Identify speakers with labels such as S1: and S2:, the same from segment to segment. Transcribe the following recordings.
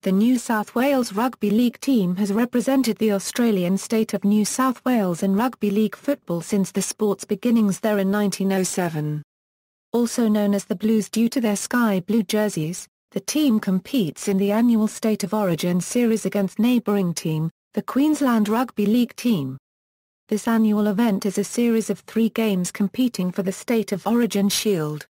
S1: The New South Wales Rugby League team has represented the Australian state of New South Wales in rugby league football since the sport's beginnings there in 1907. Also known as the Blues due to their sky blue jerseys, the team competes in the annual State of Origin series against neighbouring team, the Queensland Rugby League team. This annual event is a series of 3 games competing for the State of Origin Shield.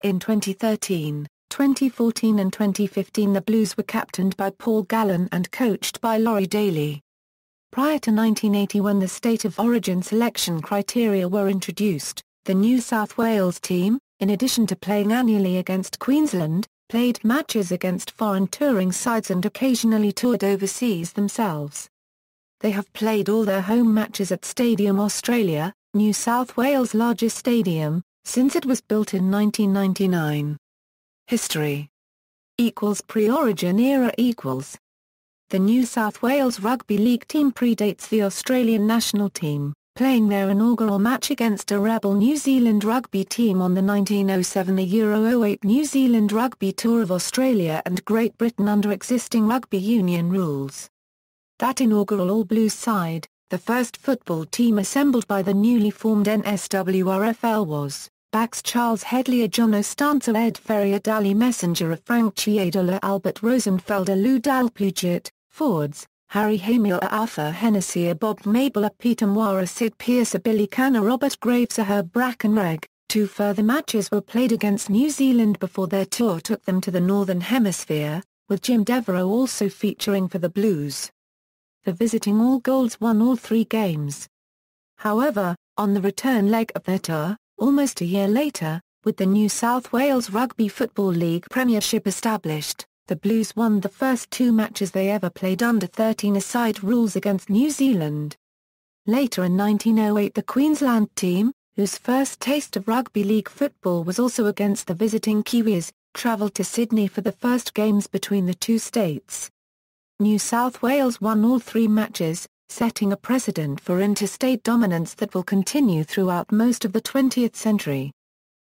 S1: In 2013, 2014 and 2015 the Blues were captained by Paul Gallen and coached by Laurie Daley. Prior to 1980 when the State of Origin selection criteria were introduced, the New South Wales team, in addition to playing annually against Queensland, played matches against foreign touring sides and occasionally toured overseas themselves. They have played all their home matches at Stadium Australia, New South Wales' largest stadium, since it was built in 1999. History Pre-Origin era The New South Wales Rugby League team predates the Australian national team, playing their inaugural match against a rebel New Zealand rugby team on the 1907 Euro 08 New Zealand Rugby Tour of Australia and Great Britain under existing rugby union rules. That inaugural All Blues side, the first football team assembled by the newly formed NSWRFL was backs Charles Headley, John Ostanza, Ed Ferrier, Dally Messenger, Frank Chiadola, Albert Rosenfelder, Lou Dalpuget, forwards, Harry Hamill, Arthur Hennessy, Bob Mabel, Peter Moira, Sid Pearce, Billy Canner, Robert Graves, Herb Brackenreg. 2 further matches were played against New Zealand before their tour took them to the Northern Hemisphere, with Jim Devereaux also featuring for the Blues. The visiting All Golds won all 3 games. However, on the return leg of their tour, almost a year later, with the New South Wales Rugby Football League Premiership established, the Blues won the first 2 matches they ever played under 13-a-side rules against New Zealand. Later in 1908 the Queensland team, whose first taste of rugby league football was also against the visiting Kiwis, travelled to Sydney for the first games between the 2 states. New South Wales won all 3 matches, setting a precedent for interstate dominance that will continue throughout most of the 20th century.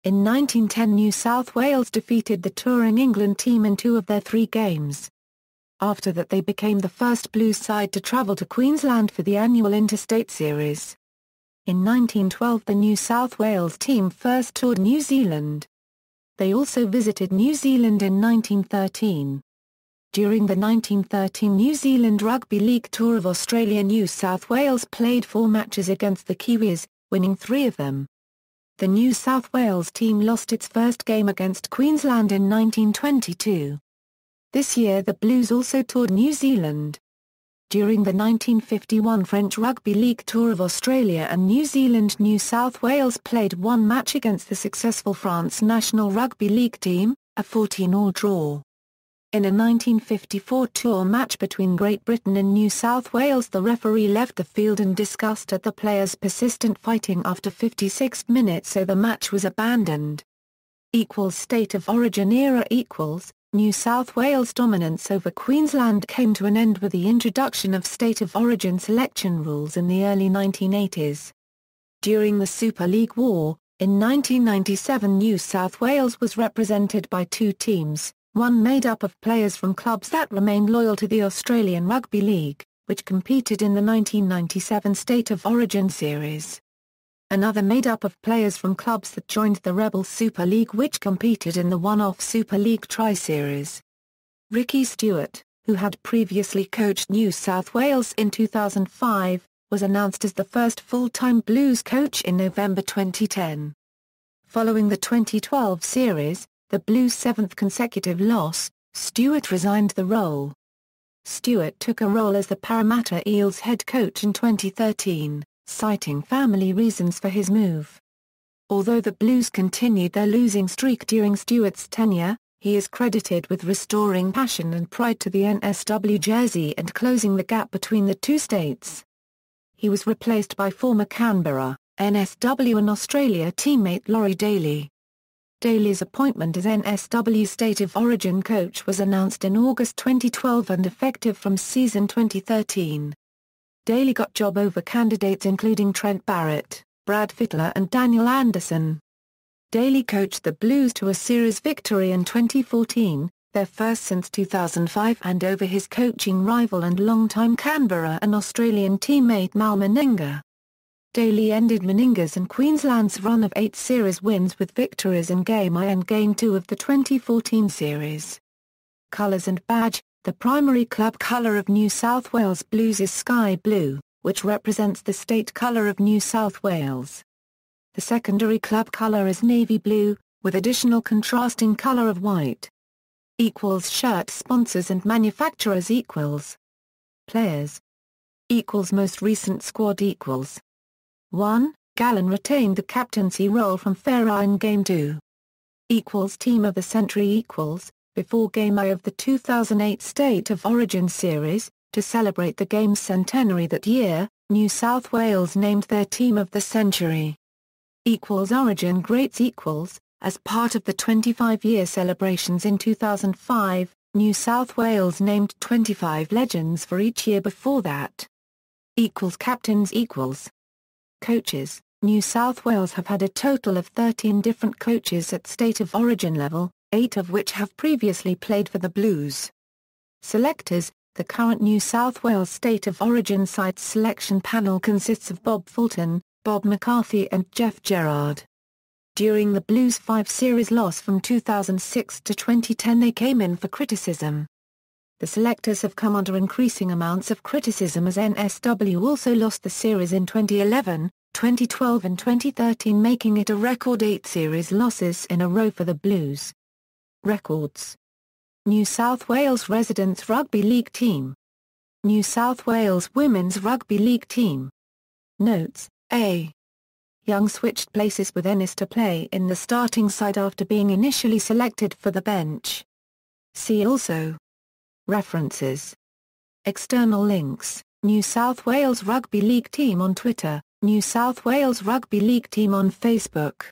S1: In 1910 New South Wales defeated the touring England team in 2 of their 3 games. After that they became the first Blues side to travel to Queensland for the annual interstate series. In 1912 the New South Wales team first toured New Zealand. They also visited New Zealand in 1913. During the 1913 New Zealand Rugby League Tour of Australia New South Wales played 4 matches against the Kiwis, winning 3 of them. The New South Wales team lost its first game against Queensland in 1922. This year the Blues also toured New Zealand. During the 1951 French Rugby League Tour of Australia and New Zealand New South Wales played 1 match against the successful France National Rugby League team, a 14-all draw. In a 1954 tour match between Great Britain and New South Wales the referee left the field in disgust at the players' persistent fighting after 56 minutes so the match was abandoned. State of Origin era New South Wales dominance over Queensland came to an end with the introduction of State of Origin selection rules in the early 1980s. During the Super League War, in 1997 New South Wales was represented by 2 teams. One made up of players from clubs that remained loyal to the Australian Rugby League, which competed in the 1997 State of Origin series. Another made up of players from clubs that joined the Rebel Super League which competed in the one-off Super League Tri-Series. Ricky Stewart, who had previously coached New South Wales in 2005, was announced as the first full-time Blues coach in November 2010. Following the 2012 series, the Blues' 7th consecutive loss, Stewart resigned the role. Stewart took a role as the Parramatta Eels head coach in 2013, citing family reasons for his move. Although the Blues continued their losing streak during Stewart's tenure, he is credited with restoring passion and pride to the NSW jersey and closing the gap between the 2 states. He was replaced by former Canberra, NSW and Australia teammate Laurie Daley. Daley's appointment as NSW State of Origin coach was announced in August 2012 and effective from season 2013. Daley got job over candidates including Trent Barrett, Brad Fittler and Daniel Anderson. Daley coached the Blues to a series victory in 2014, their first since 2005, and over his coaching rival and longtime Canberra and Australian teammate Mal Meninga. Daley ended Meninga's and Queensland's run of 8 series wins with victories in Game I and Game 2 of the 2014 series. Colours and badge. The primary club colour of New South Wales Blues is sky blue, which represents the state colour of New South Wales. The secondary club colour is navy blue, with additional contrasting colour of white. Equals shirt sponsors and manufacturers equals. Players. Equals most recent squad equals. 1. Gallen retained the captaincy role from Farah in Game 2. Equals team of the century equals. Before Game I of the 2008 State of Origin series, to celebrate the game's centenary that year, New South Wales named their team of the century. Equals Origin greats equals, as part of the 25-year celebrations in 2005, New South Wales named 25 legends for each year before that. Equals captains equals. Coaches. New South Wales have had a total of 13 different coaches at State of Origin level, 8 of which have previously played for the Blues. Selectors. The current New South Wales State of Origin side's selection panel consists of Bob Fulton, Bob McCarthy and Jeff Gerard. During the Blues' 5-series loss from 2006 to 2010 they came in for criticism. The selectors have come under increasing amounts of criticism as NSW also lost the series in 2011, 2012 and 2013, making it a record 8 series losses in a row for the Blues. Records. New South Wales Residents Rugby League Team. New South Wales Women's Rugby League Team. Notes. A. Young switched places with Ennis to play in the starting side after being initially selected for the bench. See also. References. External links. New South Wales Rugby League Team on Twitter, New South Wales Rugby League Team on Facebook.